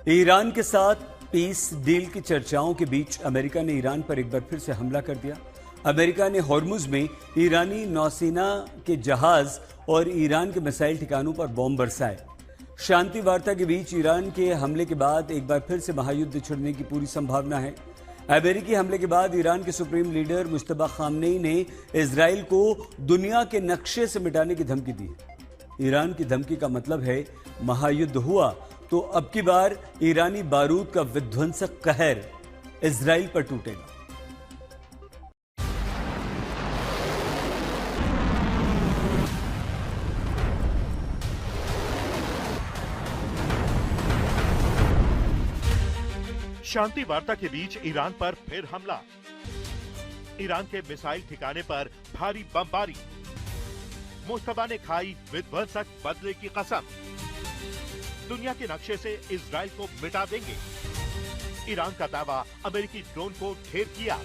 Iran के साथ peace deal की चर्चाओं के बीच अमेरिका ने ईरान पर एक बार फिर से हमला कर दिया। अमेरिका ने हॉर्मुज में ईरानी नौसेना के जहाज और ईरान के मिसाइल ठिकानों पर बॉम्ब बरसाए। शांति वार्ता के बीच ईरान के हमले के बाद एक बार फिर से महायुद्ध छिड़ने की पूरी संभावना है। अमेरिकी हमले के बाद ईरान के सुप्रीम लीडर मुश्तबा खामनेई ने इजराइल को दुनिया के नक्शे से मिटाने की धमकी दी। ईरान की धमकी का मतलब है महायुद्ध हुआ तो अब की बार ईरानी बारूद का विध्वंसक कहर इजराइल पर टूटेगा। शांति वार्ता के बीच ईरान पर फिर हमला। ईरान के मिसाइल ठिकाने पर भारी बमबारी। मुश्तबा ने खाई विध्वंसक बदले की कसम। दुनिया के नक्शे से इजराइल को मिटा देंगे। ईरान का दावा, अमेरिकी ड्रोन को ढेर किया।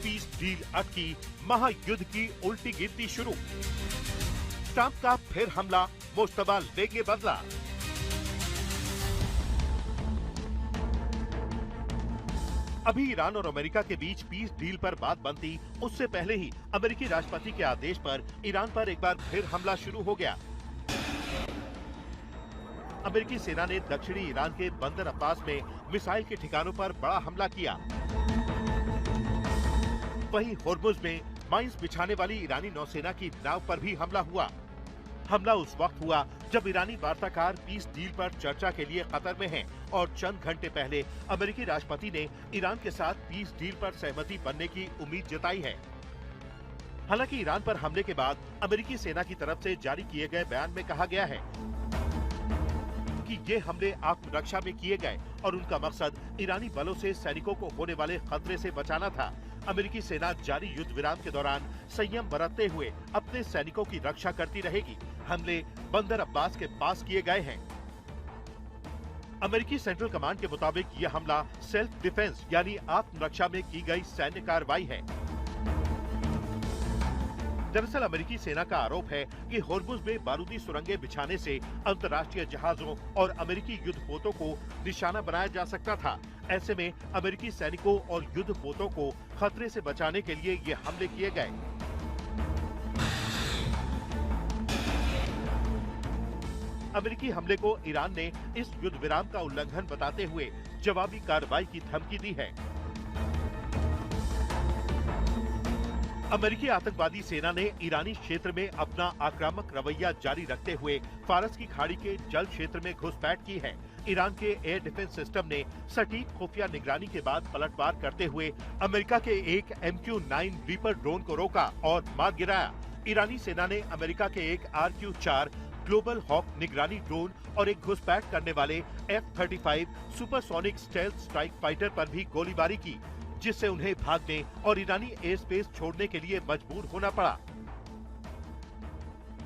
पीस डील अटकी, महायुद्ध की उल्टी गिनती शुरू। ट्रंप का फिर हमला, मुश्तबा लेंगे बदला। अभी ईरान और अमेरिका के बीच पीस डील पर बात बनती, उससे पहले ही अमेरिकी राष्ट्रपति के आदेश पर ईरान पर एक बार फिर हमला शुरू हो गया। अमेरिकी सेना ने दक्षिणी ईरान के बंदर अब्बास में मिसाइल के ठिकानों पर बड़ा हमला किया। वहीं होर्मुज में माइंस बिछाने वाली ईरानी नौसेना की नाव पर भी हमला हुआ। हमला उस वक्त हुआ जब ईरानी वार्ताकार पीस डील पर चर्चा के लिए कतर में हैं और चंद घंटे पहले अमेरिकी राष्ट्रपति ने ईरान के साथ पीस डील पर सहमति बनने की उम्मीद जताई है। हालांकि ईरान पर हमले के बाद अमेरिकी सेना की तरफ से जारी किए गए बयान में कहा गया है कि ये हमले आत्मरक्षा में किए गए और उनका मकसद ईरानी बलों से सैनिकों को होने वाले खतरे से बचाना था। अमेरिकी सेना जारी युद्ध विराम के दौरान संयम बरतते हुए अपने सैनिकों की रक्षा करती रहेगी। हमले बंदर अब्बास के पास किए गए हैं। अमेरिकी सेंट्रल कमांड के मुताबिक यह हमला सेल्फ डिफेंस यानी आत्मरक्षा में की गई सैन्य कार्रवाई है। दरअसल अमेरिकी सेना का आरोप है कि होर्मुज में बारूदी सुरंगें बिछाने से अंतर्राष्ट्रीय जहाजों और अमेरिकी युद्धपोतों को निशाना बनाया जा सकता था। ऐसे में अमेरिकी सैनिकों और युद्धपोतों को खतरे से बचाने के लिए ये हमले किए गए। अमेरिकी हमले को ईरान ने इस युद्ध विराम का उल्लंघन बताते हुए जवाबी कार्रवाई की धमकी दी है। अमेरिकी आतंकवादी सेना ने ईरानी क्षेत्र में अपना आक्रामक रवैया जारी रखते हुए फारस की खाड़ी के जल क्षेत्र में घुसपैठ की है। ईरान के एयर डिफेंस सिस्टम ने सटीक खुफिया निगरानी के बाद पलटवार करते हुए अमेरिका के एक MQ-9 रीपर ड्रोन को रोका और मार गिराया। ईरानी सेना ने अमेरिका के एक RQ-4 ग्लोबल हॉक निगरानी ड्रोन और एक घुसपैठ करने वाले F-35 supersonic stealth strike fighter पर भी गोलीबारी की, जिससे उन्हें भागने और ईरानी एयर स्पेस छोड़ने के लिए मजबूर होना पड़ा।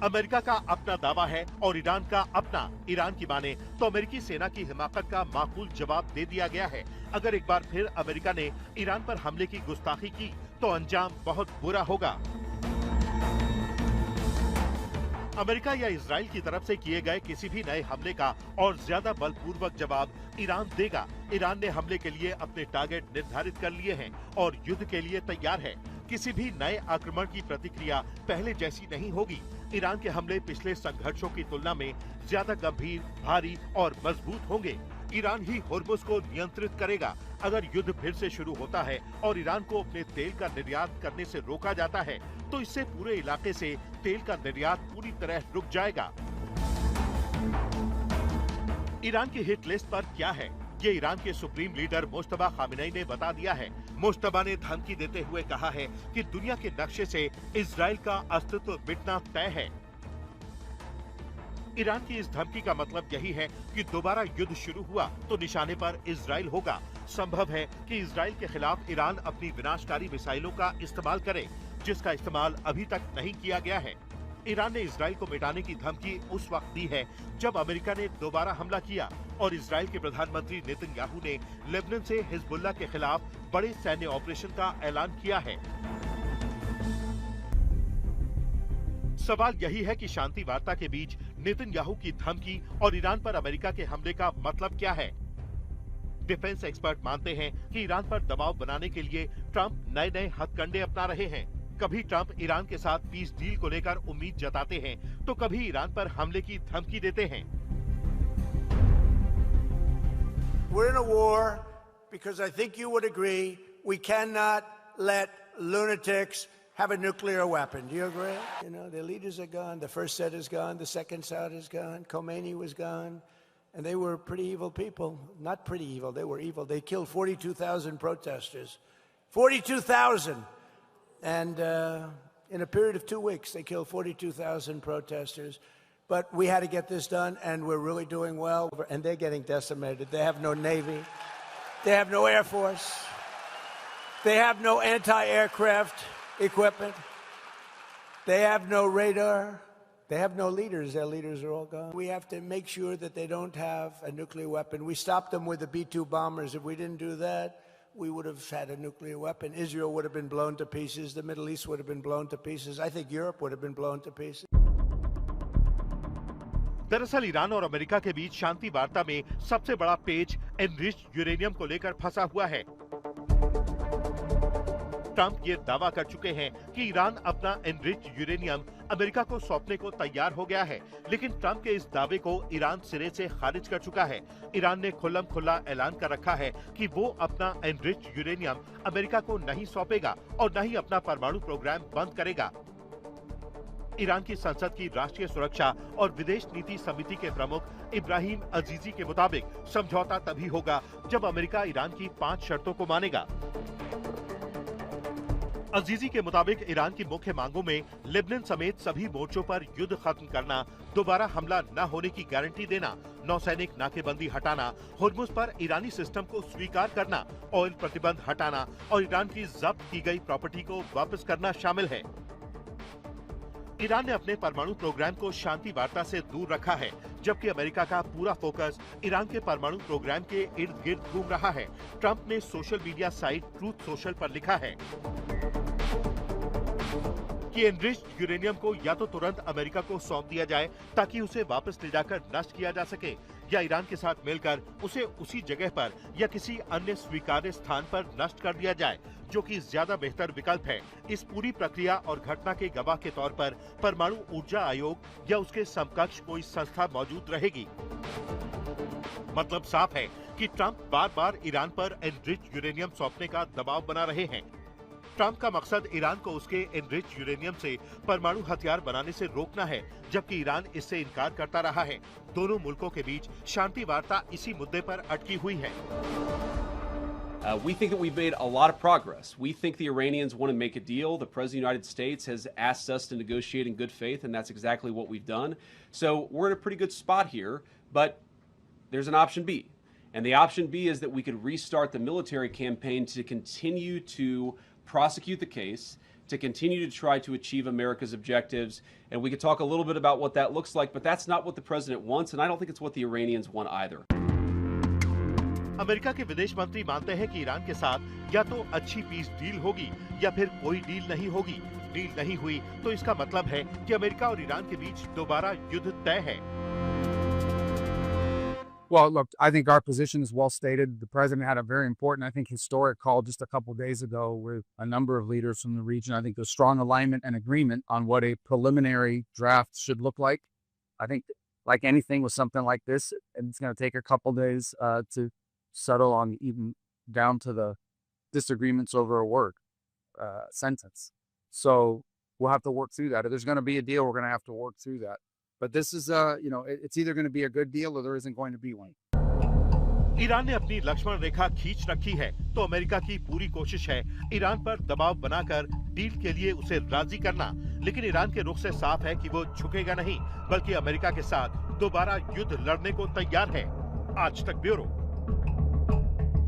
अमेरिका का अपना दावा है और ईरान का अपना। ईरान की माने तो अमेरिकी सेना की हिमाकत का माकूल जवाब दे दिया गया है। अगर एक बार फिर अमेरिका ने ईरान पर हमले की गुस्ताखी की तो अंजाम बहुत बुरा होगा। अमेरिका या इजराइल की तरफ से किए गए किसी भी नए हमले का और ज्यादा बलपूर्वक जवाब ईरान देगा। ईरान ने हमले के लिए अपने टारगेट निर्धारित कर लिए हैं और युद्ध के लिए तैयार है। किसी भी नए आक्रमण की प्रतिक्रिया पहले जैसी नहीं होगी। ईरान के हमले पिछले संघर्षों की तुलना में ज्यादा गंभीर, भारी और मजबूत होंगे। ईरान ही होर्मुज को नियंत्रित करेगा। अगर युद्ध फिर से शुरू होता है और ईरान को अपने तेल का निर्यात करने से रोका जाता है तो इससे पूरे इलाके से तेल का निर्यात पूरी तरह रुक जाएगा। ईरान की हिट लिस्ट पर क्या है, ये ईरान के सुप्रीम लीडर मुश्तबा खामनेई ने बता दिया है। मुश्तबा ने धमकी देते हुए कहा है कि दुनिया के नक्शे से इजराइल का अस्तित्व मिटना तय है। ईरान की इस धमकी का मतलब यही है कि दोबारा युद्ध शुरू हुआ तो निशाने पर इजराइल होगा। संभव है कि इजराइल के खिलाफ ईरान अपनी विनाशकारी मिसाइलों का इस्तेमाल करे, जिसका इस्तेमाल अभी तक नहीं किया गया है। ईरान ने इजराइल को मिटाने की धमकी उस वक्त दी है जब अमेरिका ने दोबारा हमला किया और इजराइल के प्रधानमंत्री नेतन्याहू ने लेबनान से हिजबुल्लाह के खिलाफ बड़े सैन्य ऑपरेशन का ऐलान किया है। सवाल यही है कि शांति वार्ता के बीच नेतन्याहू की धमकी और ईरान पर अमेरिका के हमले का मतलब क्या है। डिफेंस एक्सपर्ट मानते हैं कि ईरान पर दबाव बनाने के लिए ट्रंप नए नए हथकंडे अपना रहे हैं। कभी ट्रंप ईरान के साथ पीस डील को लेकर उम्मीद जताते हैं, तो कभी ईरान पर हमले की धमकी देते हैं। We're in a war because I think you would agree we cannot let lunatics have a nuclear weapon. Do you agree? You know, their leaders are gone. The first set is gone. The second set is gone. Khomeini was gone. And they were pretty evil people. Not pretty evil. They were evil. They killed 42,000 protesters. 42,000! And in a period of 2 weeks, they killed 42,000 protesters. But we had to get this done, and we're really doing well. And they're getting decimated. They have no Navy. They have no Air Force. They have no anti-aircraft equipment. They have no radar. They have no leaders. Their leaders are all gone. We have to make sure that they don't have a nuclear weapon. We stopped them with the B-2 bombers. If we didn't do that, we would have had a nuclear weapon. Israel would have been blown to pieces. The Middle East would have been blown to pieces. I think Europe would have been blown to pieces. दरअसल Iran और America के बीच शांति वार्ता में सबसे बड़ा पेच enriched uranium को लेकर फंसा हुआ है। ट्रंप ये दावा कर चुके हैं कि ईरान अपना एनरिच्ड यूरेनियम अमेरिका को सौंपने को तैयार हो गया है, लेकिन ट्रंप के इस दावे को ईरान सिरे से खारिज कर चुका है। ईरान ने खुल्लम खुल्ला ऐलान कर रखा है कि वो अपना एनरिच्ड यूरेनियम अमेरिका को नहीं सौंपेगा और न ही अपना परमाणु प्रोग्राम बंद करेगा। ईरान की संसद की राष्ट्रीय सुरक्षा और विदेश नीति समिति के प्रमुख इब्राहिम अजीजी के मुताबिक समझौता तभी होगा जब अमेरिका ईरान की 5 शर्तों को मानेगा। अजीजी के मुताबिक ईरान की मुख्य मांगों में लेबनान समेत सभी मोर्चों पर युद्ध खत्म करना, दोबारा हमला न होने की गारंटी देना, नौसैनिक नाकेबंदी हटाना, हुर्मुज पर ईरानी सिस्टम को स्वीकार करना, ऑयल प्रतिबंध हटाना और ईरान की जब्त की गई प्रॉपर्टी को वापस करना शामिल है। ईरान ने अपने परमाणु प्रोग्राम को शांति वार्ता से दूर रखा है, जबकि अमेरिका का पूरा फोकस ईरान के परमाणु प्रोग्राम के इर्द गिर्द घूम रहा है। ट्रंप ने social media site truth social पर लिखा है कि एनरिच्ड यूरेनियम को या तो तुरंत अमेरिका को सौंप दिया जाए ताकि उसे वापस ले जाकर नष्ट किया जा सके, या ईरान के साथ मिलकर उसे उसी जगह पर या किसी अन्य स्वीकार्य स्थान पर नष्ट कर दिया जाए, जो कि ज्यादा बेहतर विकल्प है। इस पूरी प्रक्रिया और घटना के गवाह के तौर पर परमाणु ऊर्जा आयोग या उसके समकक्ष कोई संस्था मौजूद रहेगी। मतलब साफ है कि ट्रंप बार बार ईरान पर एनरिच्ड यूरेनियम सौंपने का दबाव बना रहे हैं। ट्रंप का मकसद ईरान को उसके एनरिच्ड यूरेनियम से परमाणु हथियार बनाने से रोकना है, जबकि ईरान इससे इनकार करता रहा है। दोनों मुल्कों के बीच शांति वार्ता इसी मुद्दे पर अटकी हुई है। We think that we've made a lot of progress. We think the Iranians want to make a deal. The President of the United States has asked us to negotiate in good faith, and that's exactly what we've done. So we're in a pretty good spot here, but there's an option B. And the option B is that we could restart the military campaign to continue to prosecute the case, to continue to try to achieve America's objectives. And we could talk a little bit about what that looks like, but that's not what the President wants, and I don't think it's what the Iranians want either. America के विदेश मंत्री मानते हैं कि Iran के साथ या तो अच्छी पीस डील होगी या फिर कोई डील नहीं होगी। डील नहीं हुई तो इसका मतलब है कि अमेरिका और ईरान के बीच दोबारा युद्ध तय है। Well, look, I think our position is well stated. The president had a very important, I think, historic call just a couple of days ago with a number of leaders from the region. I think there's strong alignment and agreement on what a preliminary draft should look like. I think, like anything with something like this, it's going to take a couple of days to settle on, even down to the disagreements over a word sentence. So we'll have to work through that. If there's going to be a deal, we're going to have to work through that. But this is, it's either going to be a good deal or there isn't going to be one. Iran ने अपनी लक्ष्मण रेखा खींच रखी है, तो America की पूरी कोशिश है ईरान पर दबाव बनाकर डील के लिए उसे राजी करना। लेकिन ईरान के रुख से साफ है कि वो झुकेगा नहीं, बल्कि अमेरिका के साथ दोबारा युद्ध लड़ने को तैयार है। आज तक ब्यूरो।